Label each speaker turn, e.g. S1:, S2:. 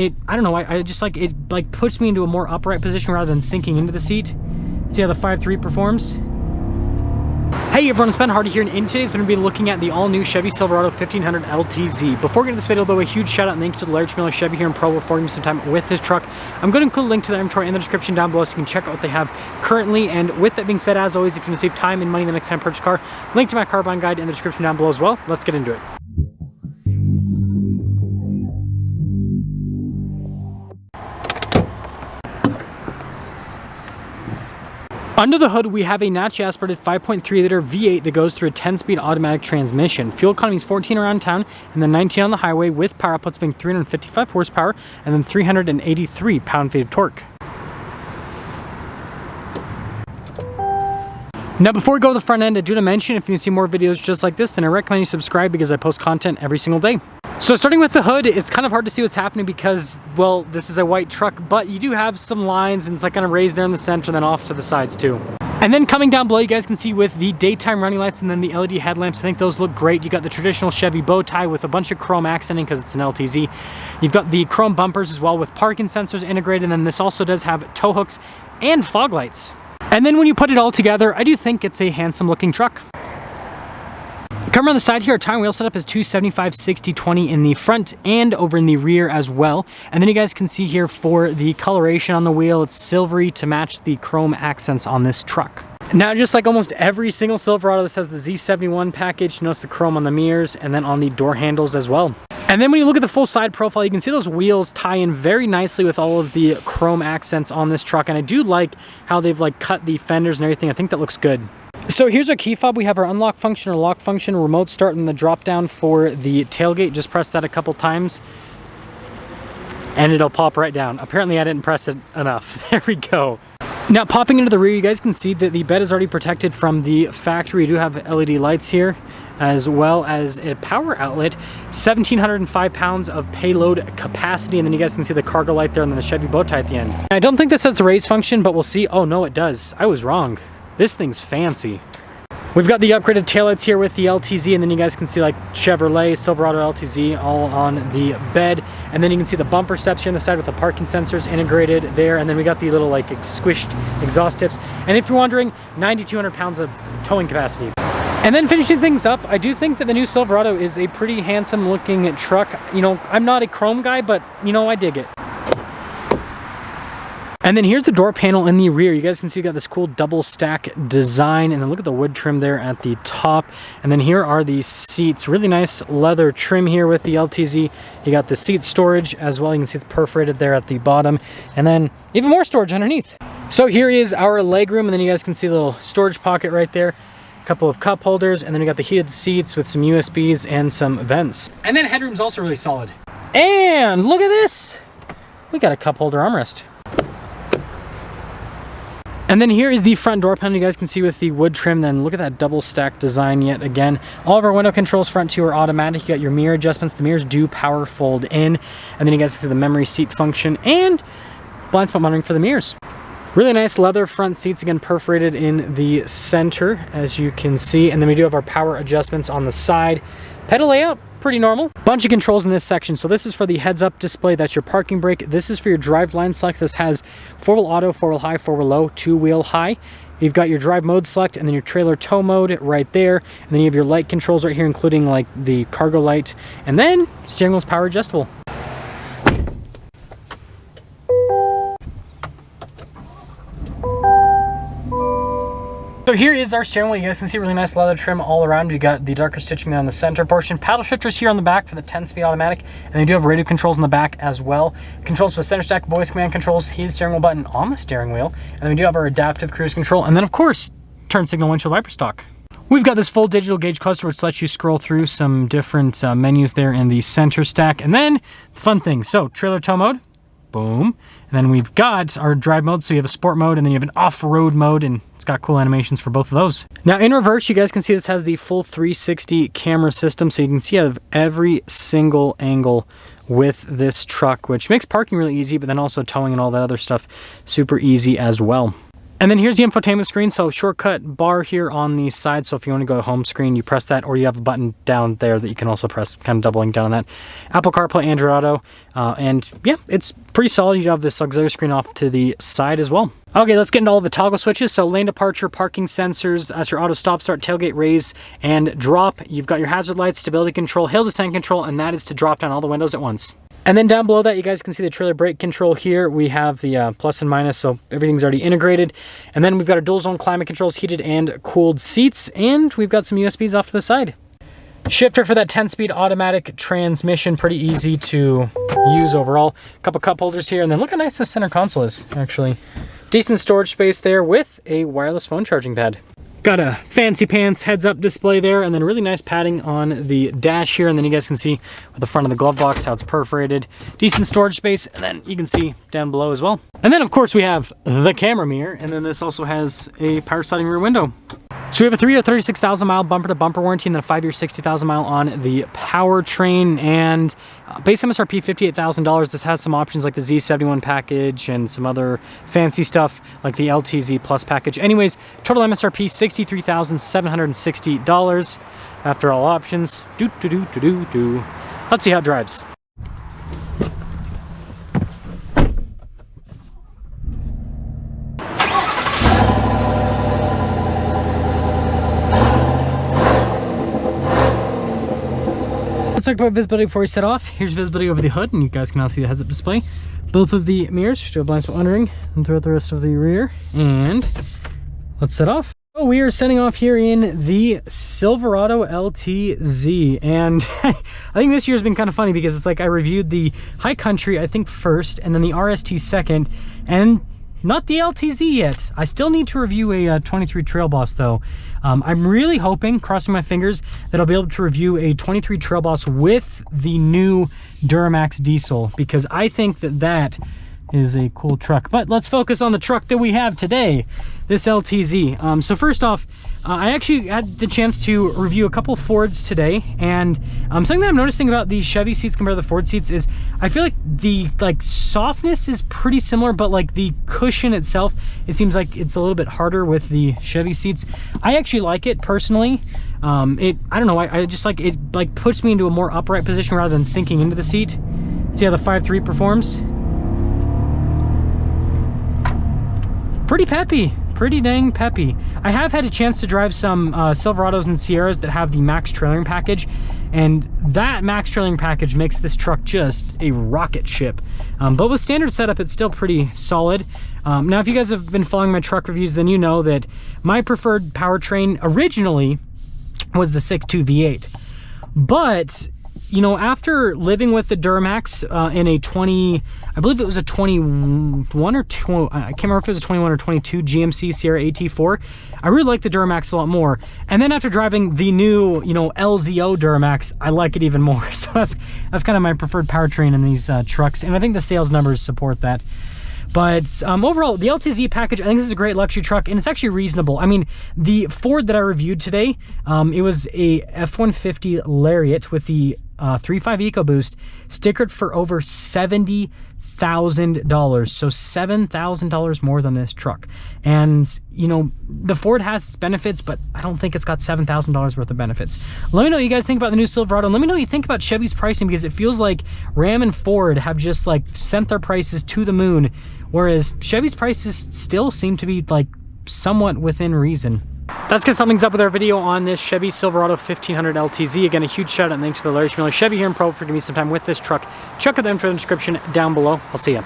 S1: I don't know, I just like, it like puts me into a more upright position rather than sinking into the seat. See how the 5.3 performs? Hey everyone, it's Ben Hardy here, and in today's video, we're going to be looking at the all-new Chevy Silverado 1500 LTZ. Before getting to this video, though, a huge shout out and thank you to the Large Miller Chevy here in Provo for giving me some time with this truck. I'm going to include a link to their inventory in the description down below so you can check out what they have currently. And with that being said, as always, if you want to save time and money the next time you purchase a car, link to my car buying guide in the description down below as well. Let's get into it. Under the hood, we have a naturally aspirated 5.3 liter V8 that goes through a 10-speed automatic transmission. Fuel economy is 14 around town and then 19 on the highway, with power outputs being 355 horsepower and then 383 pound-feet of torque. Now, before we go to the front end, I do want to mention, if you want to see more videos just like this, then I recommend you subscribe because I post content every single day. So starting with the hood, it's kind of hard to see what's happening because, well, this is a white truck, but you do have some lines and it's like kind of raised there in the center and then off to the sides too. And then coming down below, you guys can see with the daytime running lights and then the LED headlamps, I think those look great. You got the traditional Chevy bow tie with a bunch of chrome accenting because it's an LTZ. You've got the chrome bumpers as well with parking sensors integrated, and then this also does have tow hooks and fog lights. And then when you put it all together, I do think it's a handsome looking truck. Come around the side here, our tire wheel setup is 275/60/20 in the front and over in the rear as well. And then you guys can see here for the coloration on the wheel, it's silvery to match the chrome accents on this truck. Now, just like almost every single Silverado, this has the Z71 package. Notice the chrome on the mirrors and then on the door handles as well. And then when you look at the full side profile, you can see those wheels tie in very nicely with all of the chrome accents on this truck. And I do like how they've like cut the fenders and everything. I think that looks good. So here's our key fob. We have our unlock function or lock function, remote start, and the drop down for the tailgate. Just press that a couple times and it'll pop right down. Apparently I didn't press it enough. There we go. Now, popping into the rear, you guys can see that the bed is already protected from the factory. You do have LED lights here, as well as a power outlet, 1,705 pounds of payload capacity, and then you guys can see the cargo light there and then the Chevy bow tie at the end. I don't think this has the raise function, but we'll see. Oh no, it does. I was wrong. This thing's fancy. We've got the upgraded taillights here with the LTZ, and then you guys can see like Chevrolet Silverado LTZ all on the bed. And then you can see the bumper steps here on the side with the parking sensors integrated there. And then we got the little like squished exhaust tips. And if you're wondering, 9,200 pounds of towing capacity. And then finishing things up, I do think that the new Silverado is a pretty handsome looking truck. You know, I'm not a chrome guy, but you know, I dig it. And then here's the door panel in the rear. You guys can see we got this cool double stack design, and then look at the wood trim there at the top. And then here are the seats. Really nice leather trim here with the LTZ. You got the seat storage as well. You can see it's perforated there at the bottom, and then even more storage underneath. So here is our legroom, and then you guys can see a little storage pocket right there. A couple of cup holders, and then we got the heated seats with some USBs and some vents. And then headroom's also really solid. And look at this. We got a cup holder armrest. And then here is the front door panel. You guys can see with the wood trim. Then look at that double stack design yet again. All of our window controls front two are automatic. You got your mirror adjustments. The mirrors do power fold in. And then you guys can see the memory seat function and blind spot monitoring for the mirrors. Really nice leather front seats, again perforated in the center as you can see. And then we do have our power adjustments on the side. Pedal layout, pretty normal. Bunch of controls in this section. So this is for the heads-up display. That's your parking brake. This is for your drive line select. This has 4-wheel auto, 4-wheel high, 4-wheel low, 2-wheel high. You've got your drive mode select and then your trailer tow mode right there. And then you have your light controls right here, including like the cargo light. And then steering wheel's power adjustable. So here is our steering wheel. You guys can see really nice leather trim all around. You got the darker stitching there on the center portion. Paddle shifters here on the back for the 10-speed automatic. And then you do have radio controls in the back as well. Controls for the center stack, voice command controls, heated steering wheel button on the steering wheel. And then we do have our adaptive cruise control. And then of course, turn signal windshield wiper stock. We've got this full digital gauge cluster which lets you scroll through some different menus there in the center stack. And then the fun thing, so trailer tow mode, boom. And then we've got our drive mode, so you have a sport mode and then you have an off-road mode, and it's got cool animations for both of those. Now in reverse, you guys can see this has the full 360 camera system, so you can see out of every single angle with this truck, which makes parking really easy, but then also towing and all that other stuff super easy as well. And then here's the infotainment screen. So shortcut bar here on the side. So if you want to go home screen, you press that, or you have a button down there that you can also press, kind of doubling down on that. Apple CarPlay, Android Auto, and yeah, it's pretty solid. You have this auxiliary screen off to the side as well. Okay, let's get into all the toggle switches. So lane departure, parking sensors, that's your auto stop start, tailgate raise, and drop. You've got your hazard lights, stability control, hill descent control, and that is to drop down all the windows at once. And then down below that, you guys can see the trailer brake control here. We have the plus and minus, so everything's already integrated. And then we've got our dual zone climate controls, heated and cooled seats, and we've got some USBs off to the side. Shifter for that 10-speed automatic transmission, pretty easy to use overall. A couple cup holders here, and then look how nice this center console is, actually. Decent storage space there with a wireless phone charging pad. Got a fancy pants heads-up display there, and then really nice padding on the dash here, and then you guys can see with the front of the glove box how it's perforated. Decent storage space, and then you can see down below as well. And then, of course, we have the camera mirror, and then this also has a power sliding rear window. So we have a 3-year 36,000-mile bumper-to-bumper warranty, and then a 5-year 60,000-mile on the powertrain, and base MSRP $58,000. This has some options like the Z71 package and some other fancy stuff like the LTZ Plus package. Anyways, total MSRP $63,760 after all options. Let's see how it drives. Let's talk about visibility before we set off. Here's visibility over the hood, and you guys can now see the heads-up display. Both of the mirrors, still blind spot monitoring, and throughout the rest of the rear. And let's set off. Oh, we are setting off here in the Silverado LTZ, and I think this year's been kind of funny because it's like I reviewed the High Country, I think, first, and then the RST second, and not the LTZ yet. I still need to review a 23 Trail Boss though. I'm really hoping, crossing my fingers, that I'll be able to review a 23 Trail Boss with the new Duramax diesel, because I think that that is a cool truck. But let's focus on the truck that we have today, this LTZ. So first off, I actually had the chance to review a couple Fords today, and something that I'm noticing about the Chevy seats compared to the Ford seats is I feel like the softness is pretty similar, but like the cushion itself, it seems like it's a little bit harder with the Chevy seats. I actually like it personally. I don't know, I just like it, like puts me into a more upright position rather than sinking into the seat. See how the 5.3 performs? Pretty peppy, pretty dang peppy. I have had a chance to drive some Silverados and Sierras that have the max trailering package, and that max trailering package makes this truck just a rocket ship. But with standard setup, it's still pretty solid. Now, if you guys have been following my truck reviews, then you know that my preferred powertrain originally was the 6.2 V8. But you know, after living with the Duramax in a 20, I believe it was a 21 or 2, I can't remember if it was a 21 or 22 GMC Sierra AT4, I really like the Duramax a lot more. And then after driving the new, you know, LZO Duramax, I like it even more. So that's kind of my preferred powertrain in these trucks, and I think the sales numbers support that. But overall, the LTZ package, I think this is a great luxury truck, and it's actually reasonable. I mean, the Ford that I reviewed today, it was a F-150 Lariat with the 3.5 EcoBoost, stickered for over $70,000. So $7,000 more than this truck. And, you know, the Ford has its benefits, but I don't think it's got $7,000 worth of benefits. Let me know what you guys think about the new Silverado, and let me know what you think about Chevy's pricing, because it feels like Ram and Ford have just like sent their prices to the moon, whereas Chevy's prices still seem to be like somewhat within reason. That's because something's up with our video on this Chevy Silverado 1500 LTZ. Again, a huge shout out and thanks to the Larry Schmiller Chevy here in Provo for giving me some time with this truck. Check out the info in the description down below. I'll see ya.